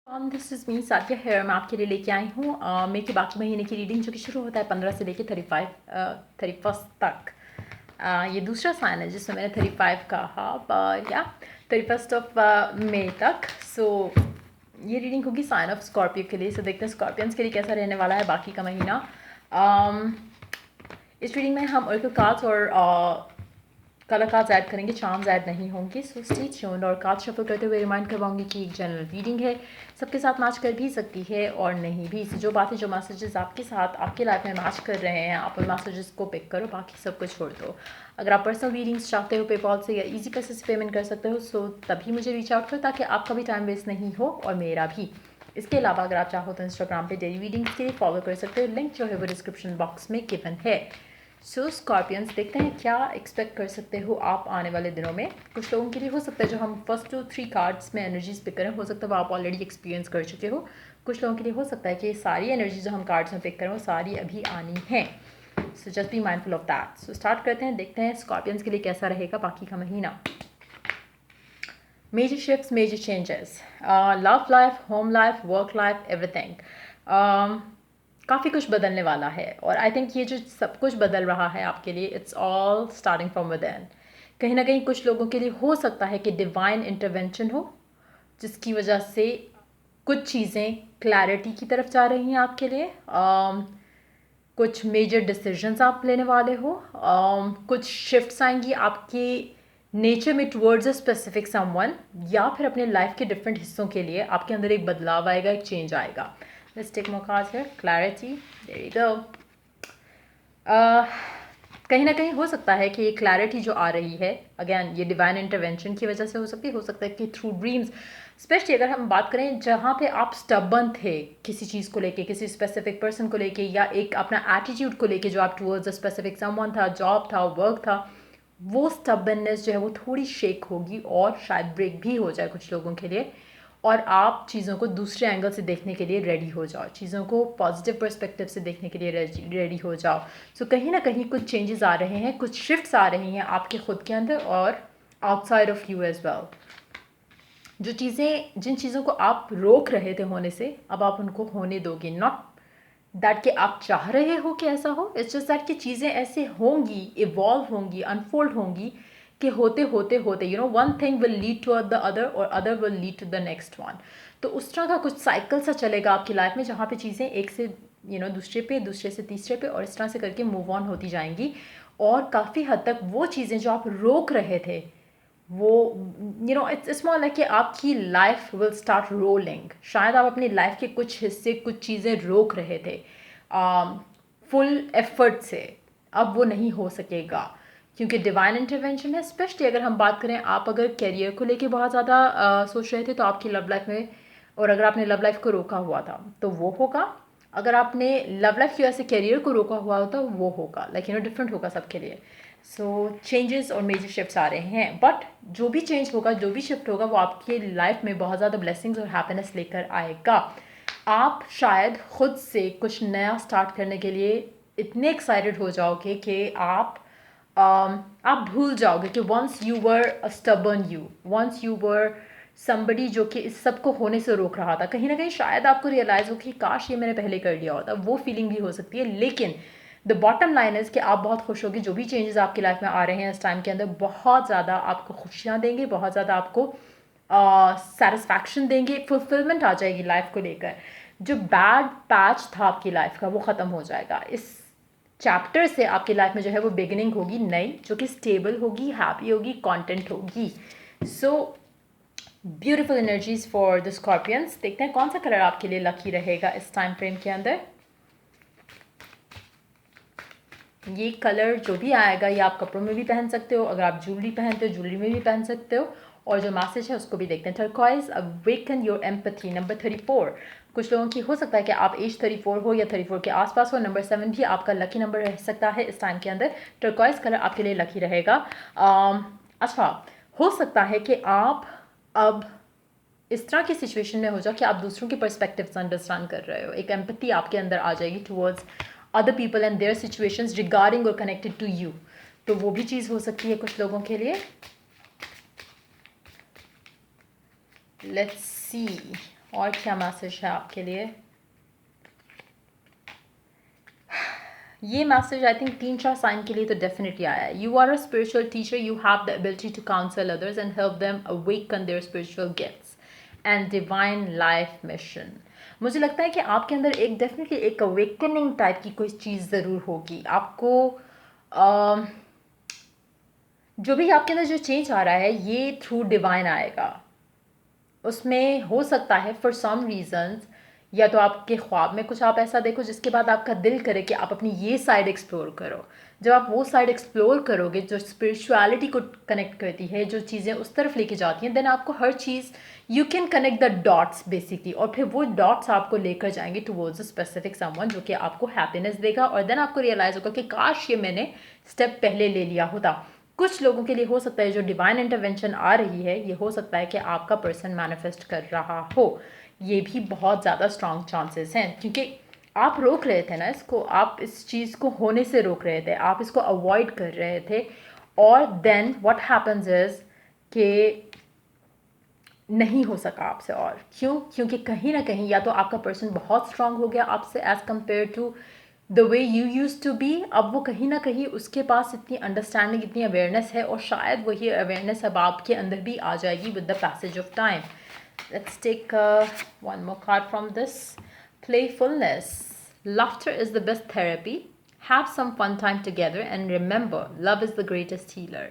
This is me Sathiya here. मैं आपके लिए लेके आई हूँ मई के बाकी महीने की रीडिंग, जो कि शुरू होता है 15 से लेके 31 तक। ये दूसरा साइन है जिसमें मैंने 35 कहा, पर या 31 मई तक। सो ये रीडिंग होगी साइन ऑफ स्कॉर्पियो के लिए। सो देखते हैं स्कॉर्पियंस के लिए कैसा रहने वाला है बाकी का महीना। इस रीडिंग में हम ऑरेकल कार्ड्स और कलर कार्ड्स ऐड करेंगे, चार्म्स ऐड नहीं होंगे। So stay tuned. और कार्ड शफल करते हुए रिमाइंड करवाऊंगी कि एक जनरल रीडिंग है, सबके साथ मैच कर भी सकती है और नहीं भी। जो बातें, जो मैसेजेस आपके साथ आपके लाइफ में मैच कर रहे हैं, आप उन मैसेजेस को पिक करो, बाकी सब कुछ छोड़ दो। अगर आप पर्सनल रीडिंग्स चाहते हो पेपॉल से या ईजी पैसे से पेमेंट कर सकते हो, सो तभी मुझे रीच आउट करो, ताकि आपका भी टाइम वेस्ट नहीं हो और मेरा भी। इसके अलावा अगर आप चाहो तो इंस्टाग्राम पे डेली रीडिंग्स के लिए फॉलो कर सकते हो, लिंक जो है वो डिस्क्रिप्शन बॉक्स में गिवन है। सो स्कॉर्पियंस, देखते हैं क्या एक्सपेक्ट कर सकते हो आप आने वाले दिनों में। कुछ लोगों के लिए हो सकता है जो हम फर्स्ट 2-3 कार्ड्स में एनर्जीज पिक करें, हो सकता है वो आप ऑलरेडी एक्सपीरियंस कर चुके हो। कुछ लोगों के लिए हो सकता है कि सारी एनर्जी जो हम कार्ड्स में पिक करें वो सारी अभी आनी है। So just be mindful of that. So start करते हैं, देखते हैं स्कॉर्पियंस के लिए कैसा रहेगा बाकी का महीना। Major shifts, major changes, love life, home life, work life, everything. काफ़ी कुछ बदलने वाला है, और आई थिंक ये जो सब कुछ बदल रहा है आपके लिए, it's all starting from within. कहीं ना कहीं कुछ लोगों के लिए हो सकता है कि डिवाइन इंटरवेंशन हो, जिसकी वजह से कुछ चीज़ें क्लैरिटी की तरफ जा रही हैं आपके लिए। कुछ मेजर डिसीजंस आप लेने वाले हो। कुछ शिफ्ट्स आएंगी आपके नेचर में टुवर्ड्स अ स्पेसिफिक समवन, या फिर अपने लाइफ के डिफरेंट हिस्सों के लिए आपके अंदर एक बदलाव आएगा, एक चेंज आएगा। Let's take more cards here. Clarity, there you go. कहीं ना कहीं हो सकता है कि ये क्लैरिटी जो आ रही है, अगेन ये डिवाइन इंटरवेंशन की वजह से हो सकता है कि थ्रू ड्रीम्स। स्पेशली अगर हम बात करें जहाँ पे आप स्टबन थे किसी चीज़ को लेके, किसी स्पेसिफिक पर्सन को लेके, या एक अपना एटीट्यूड को लेके जो आप टुवर्ड्स अ स्पेसिफिक समवन था, जॉब था, वर्क था, वो स्टबननेस जो है वो थोड़ी शेक होगी और शायद ब्रेक भी हो जाए कुछ लोगों के लिए। और आप चीज़ों को दूसरे एंगल से देखने के लिए रेडी हो जाओ, चीज़ों को पॉजिटिव पर्सपेक्टिव से देखने के लिए रेडी हो जाओ। सो कहीं ना कहीं कुछ चेंजेस आ रहे हैं, कुछ शिफ्ट्स आ रही हैं आपके खुद के अंदर और outside of you as well. जिन चीज़ों को आप रोक रहे थे होने से, अब आप उनको होने दोगे। नॉट दैट कि आप चाह रहे हो कि ऐसा हो, इट्स जस्ट दैट कि चीज़ें ऐसे होंगी, इवॉल्व होंगी, अनफोल्ड होंगी, कि होते होते होते one thing will lead to the other और other will lead to the next one. तो उस तरह का कुछ साइकिल सा चलेगा आपकी लाइफ में, जहाँ पे चीज़ें एक से दूसरे पे, दूसरे से तीसरे पे, और इस तरह से करके मूव ऑन होती जाएंगी। और काफ़ी हद तक वो चीज़ें जो आप रोक रहे थे, वो इट्स मोर लाइक कि आपकी लाइफ विल स्टार्ट रोलिंग। शायद आप अपनी लाइफ के कुछ हिस्से, कुछ चीज़ें रोक रहे थे फुल एफर्ट से, अब वो नहीं हो सकेगा, क्योंकि डिवाइन इंटरवेंशन है। स्पेशली अगर हम बात करें, आप अगर करियर को लेके बहुत ज़्यादा सोच रहे थे, तो आपकी लव लाइफ में, और अगर आपने लव लाइफ को रोका हुआ था तो वो होगा। अगर आपने लव लाइफ की वजह से करियर को रोका हुआ होता तो वो होगा, लाइक डिफरेंट होगा सबके लिए। सो चेंजेस और मेजर शिफ्ट्स आ रहे हैं, बट जो भी चेंज होगा, जो भी शिफ्ट होगा, वो आपकी लाइफ में बहुत ज़्यादा ब्लेसिंग्स और हैप्पीनेस लेकर आएगा। आप शायद खुद से कुछ नया स्टार्ट करने के लिए इतने एक्साइटेड हो जाओगे कि आप भूल जाओगे कि once you were a stubborn you, once you were somebody जो कि इस सब को होने से रोक रहा था। कहीं ना कहीं शायद आपको रियलाइज़ हो कि काश ये मैंने पहले कर लिया होता, वो फीलिंग भी हो सकती है। लेकिन द बॉटम लाइन इज़ कि आप बहुत खुश होगी। जो भी चेंजेस आपकी लाइफ में आ रहे हैं इस टाइम के अंदर, बहुत ज़्यादा आपको खुशियाँ देंगे, बहुत ज़्यादा आपको सेटिस्फैक्शन देंगे, फुलफिलमेंट आ जाएगी लाइफ को लेकर। जो बैड पैच था आपकी लाइफ का, वो ख़त्म हो जाएगा। इस चैप्टर से आपकी लाइफ में जो है वो बिगिनिंग होगी नई, जो कि स्टेबल होगी, हैप्पी होगी, कॉन्टेंट होगी। So beautiful energies for the Scorpions. देखते हैं कौन सा कलर आपके लिए लकी रहेगा इस टाइम फ्रेम के अंदर। ये कलर जो भी आएगा, ये आप कपड़ों में भी पहन सकते हो, अगर आप ज्वेलरी पहनते हो ज्वेलरी में भी पहन सकते हो। और जो मैसेज है उसको भी देखते हैं। Turquoise, awaken your empathy, number 34। कुछ लोगों की हो सकता है कि आप एज 34 हो या 34 के आसपास हो। नंबर 7 भी आपका लकी नंबर रह सकता है इस टाइम के अंदर। टर्कोइज कलर आपके लिए लकी रहेगा। अच्छा, हो सकता है कि आप अब इस तरह की सिचुएशन में हो जाओ कि आप दूसरों के पर्सपेक्टिव्स अंडरस्टैंड कर रहे हो, एक एम्पैथी आपके अंदर आ जाएगी towards other people and their situations regarding और कनेक्टेड टू यू। तो वो भी चीज़ हो सकती है कुछ लोगों के लिए। लेट्स सी और क्या मैसेज है आपके लिए? ये मैसेज आई थिंक 3-4 साइन के लिए तो डेफिनेटली आया है. You are a spiritual teacher, you have the ability to counsel others and help them awaken their spiritual gifts and divine life mission. मुझे लगता है कि आपके अंदर एक डेफिनेटली एक अवेकनिंग टाइप की कोई चीज़ ज़रूर होगी. आपको जो भी आपके अंदर जो चेंज आ रहा है ये थ्रू डिवाइन आएगा. उसमें हो सकता है फॉर सम रीजंस, या तो आपके ख्वाब में कुछ आप ऐसा देखो जिसके बाद आपका दिल करे कि आप अपनी ये साइड एक्सप्लोर करो. जब आप वो साइड एक्सप्लोर करोगे जो स्पिरिचुअलिटी को कनेक्ट करती है, जो चीज़ें उस तरफ लेके जाती हैं, देन आपको हर चीज़ you can connect the dots basically. और फिर वो डॉट्स आपको लेकर जाएंगे टुवर्ड्स अ स्पेसिफिक समवन जो कि आपको हैप्पीनेस देगा. और देन आपको रियलाइज़ होगा कि काश ये मैंने स्टेप पहले ले लिया होता. कुछ लोगों के लिए हो सकता है जो डिवाइन इंटरवेंशन आ रही है, ये हो सकता है कि आपका पर्सन मैनिफेस्ट कर रहा हो. ये भी बहुत ज़्यादा स्ट्रॉन्ग चांसेस हैं क्योंकि आप रोक रहे थे ना इसको, आप इस चीज़ को होने से रोक रहे थे, आप इसको अवॉइड कर रहे थे. और देन व्हाट हैपन्स इज कि नहीं हो सका आपसे. और क्यों? क्योंकि कहीं ना कहीं या तो आपका पर्सन बहुत स्ट्रांग हो गया आपसे as compare to the way you use to be. अब वो कहीं ना कहीं उसके पास इतनी अंडरस्टैंडिंग, इतनी अवेयरनेस है, और शायद वही अवेयरनेस अब आपके अंदर भी आ जाएगी with the passage of time. Let's take one more card from this. Playfulness. Laughter is the best therapy. Have some fun time together and remember, love is the greatest healer.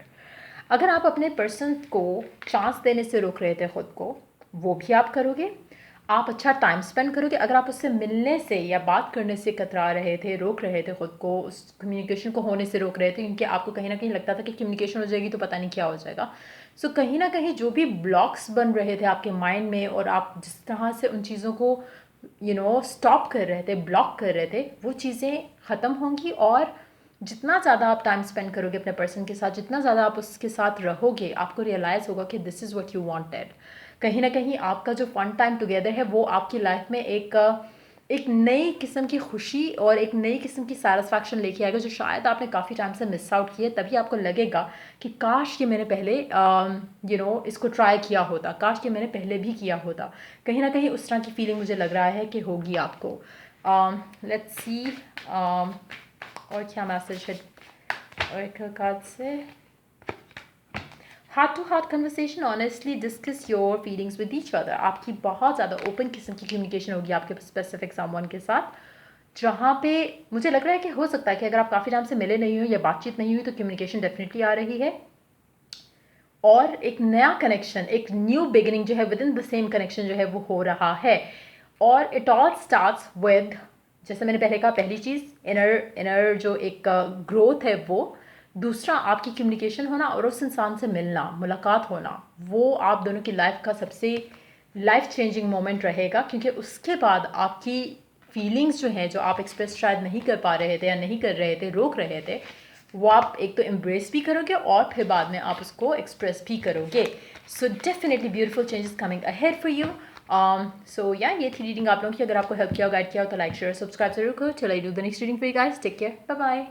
अगर आप अपने person को chance देने से रोक रहे थे खुद को, वो भी आप करोगे. आप अच्छा टाइम स्पेंड करोगे. अगर आप उससे मिलने से या बात करने से कतरा रहे थे, रोक रहे थे खुद को, उस कम्युनिकेशन को होने से रोक रहे थे क्योंकि आपको कहीं ना कहीं लगता था कि कम्युनिकेशन हो जाएगी तो पता नहीं क्या हो जाएगा. सो कहीं ना कहीं जो भी ब्लॉक्स बन रहे थे आपके माइंड में, और आप जिस तरह से उन चीज़ों को स्टॉप कर रहे थे, ब्लॉक कर रहे थे, वो चीज़ें ख़त्म होंगी. और जितना ज़्यादा आप टाइम स्पेंड करोगे अपने पर्सन के साथ, जितना ज़्यादा आप उसके साथ रहोगे, आपको रियलाइज़ होगा कि this is what you wanted. कहीं ना कहीं आपका जो फन टाइम टुगेदर है वो आपकी लाइफ में एक नई किस्म की खुशी और एक नई किस्म की सैटिस्फैक्शन लेके आएगा जो शायद आपने काफ़ी टाइम से मिस आउट किया. तभी आपको लगेगा कि काश ये मैंने पहले इसको ट्राई किया होता, काश ये मैंने पहले भी किया होता. कहीं ना कहीं उस तरह की फीलिंग मुझे लग रहा है कि होगी आपको. लेट्स सी और क्या मैसेज है oracle कार्ड से. Heart to heart conversation, honestly discuss your feelings with each other. आपकी बहुत ज़्यादा ओपन किस्म की कम्युनिकेशन होगी आपके स्पेसिफिक समवन के साथ, जहाँ पे मुझे लग रहा है कि हो सकता है कि अगर आप काफ़ी टाइम से मिले नहीं हो या बातचीत नहीं हुई तो कम्युनिकेशन डेफिनेटली आ रही है. और एक नया कनेक्शन, एक न्यू बिगिनिंग जो है with in the same connection जो है वो हो रहा है. और इट ऑल स्टार्ट्स विद, जैसे मैंने पहले कहा, पहली चीज़ इनर जो एक ग्रोथ है वो. दूसरा आपकी कम्युनिकेशन होना और उस इंसान से मिलना, मुलाकात होना, वो आप दोनों की लाइफ का सबसे लाइफ चेंजिंग मोमेंट रहेगा. क्योंकि उसके बाद आपकी फीलिंग्स जो हैं, जो आप एक्सप्रेस शायद नहीं कर पा रहे थे या नहीं कर रहे थे, रोक रहे थे, वो आप एक तो एम्ब्रेस भी करोगे और फिर बाद में आप उसको एक्सप्रेस भी करोगे. So definitely beautiful changes coming ahead for you. So yeah ये थी रीडिंग आप लोगों की. अगर आपको हेल्प किया, गाइड किया हो तो लाइक, शेयर, सब्सक्राइब जरूर करो. चलो I do the next reading for you guys. Take care, bye bye.